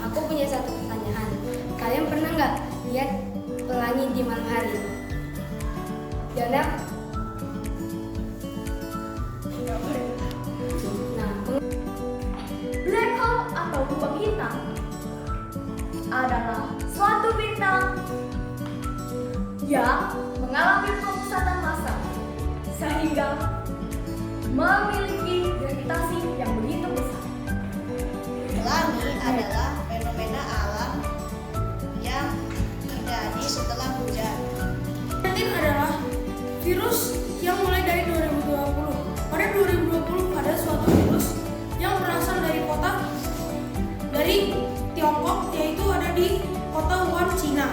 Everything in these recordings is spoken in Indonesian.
Aku punya satu pertanyaan. Kalian pernah nggak lihat pelangi di malam hari? Jana? Nah, Black hole atau lubang hitam adalah suatu bintang yang mengalami pemusatan massa sehingga memiliki gravitasi yang begitu besar. Pelangi adalah fenomena alam yang terjadi setelah hujan. COVID-19 adalah virus yang mulai dari 2020. Pada 2020 ada suatu virus yang berasal dari Tiongkok, yaitu ada di kota Wuhan, Cina.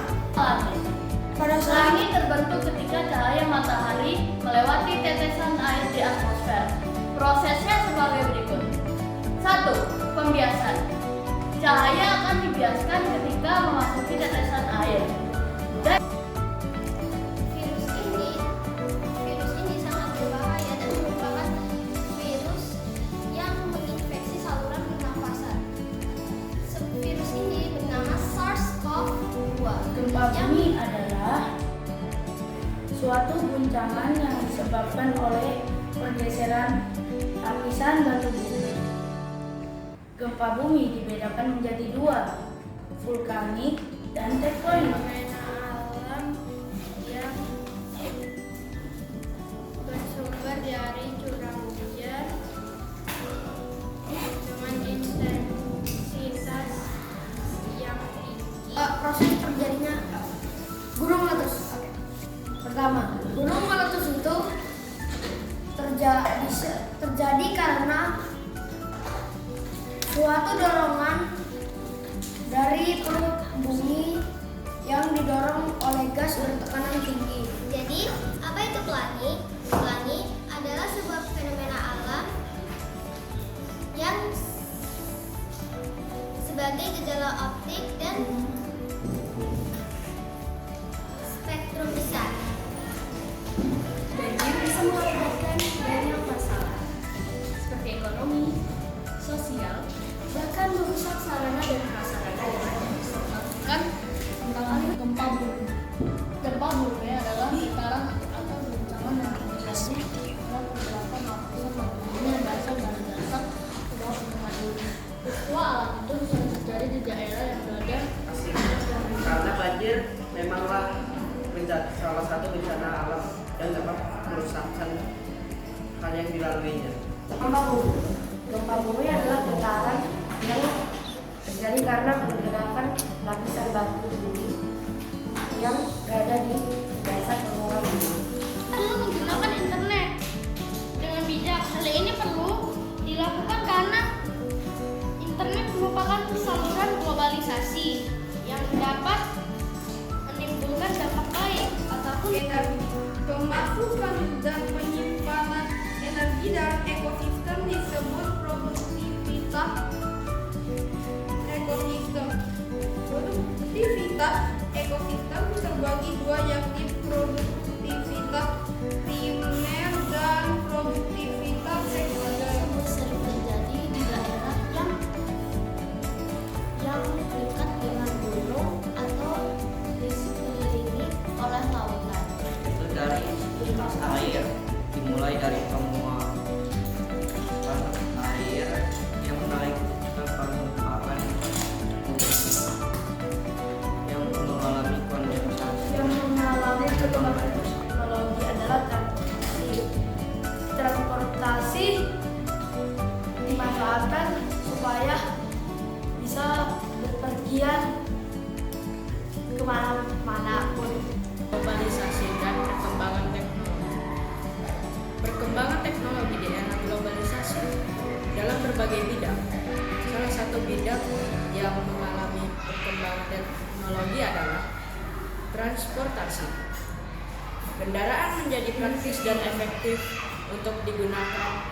Pada saat Langit terbentuk ketika cahaya matahari melewati tetesan air di atmosfer. Prosesnya sebagai berikut. 1. Pembiasan. Cahaya akan dibiaskan ketika memasuki tetesan air. Dan Virus ini sangat berbahaya dan merupakan virus yang menginfeksi saluran pernapasan. Virus ini bernama SARS-CoV-2. Gempa bumi adalah suatu guncangan yang disebabkan oleh pergeseran lapisan batu bumi. Gempa bumi dibedakan menjadi dua, vulkanik dan tektonik. Fenomena alam yang bersumber dari curah hujan dengan intensitas yang tinggi. proses terjadinya gunung meletus. Pertama, gunung meletus itu terjadi karena suatu dorongan dari perut bumi yang didorong oleh gas bertekanan tinggi. Jadi, apa itu pelangi? Pelangi adalah sebuah fenomena alam yang sebagai gejala optik dan spektrum besar dan bisa mengakibatkan banyak masalah seperti ekonomi, sosial, bahkan merusak sarana dan prasarana yang ada. Kan tentang gempa bumi. Gempa bumi adalah getaran atau guncangan yang terjadi pada pergerakan lapisan batu bumi yang berasal dari dasar ke bawah permukaan bumi. Peristiwa alam itu bisa terjadi di daerah yang berada Karena banjir memanglah salah satu bencana alam yang dapat merusakkan hal yang dilaluinya. Gempa bumi adalah getaran yang terjadi karena pergerakan lapisan batu bumi yang berada di dasar permukaan bumi. perlu menggunakan internet dengan bijak. Hal ini perlu dilakukan karena internet merupakan saluran globalisasi yang dapat menimbulkan dampak baik ataupun Pemasukan dan penyimpanan energi dalam ekosistem disebut produktivitas ekosistem. Produktivitas ekosistem terbagi dua, yakni produktivitas primer dan produktivitas sekunder. sering terjadi di daerah yang dekat dengan gunung atau disekelilingi oleh lautan. Itu dari lintas air, dimulai dari penguapan air yang naik ke permukaan yang mengalami kondensasi. Yang mengalami perkembangan teknologi adalah transportasi. Transportasi dimanfaatkan supaya bisa berpergian kemana-mana pun. Globalisasi dan perkembangan teknologi. Perkembangan teknologi di era globalisasi dalam berbagai bidang. Salah satu bidang yang mengalami perkembangan teknologi adalah transportasi. Kendaraan menjadi praktis dan efektif untuk digunakan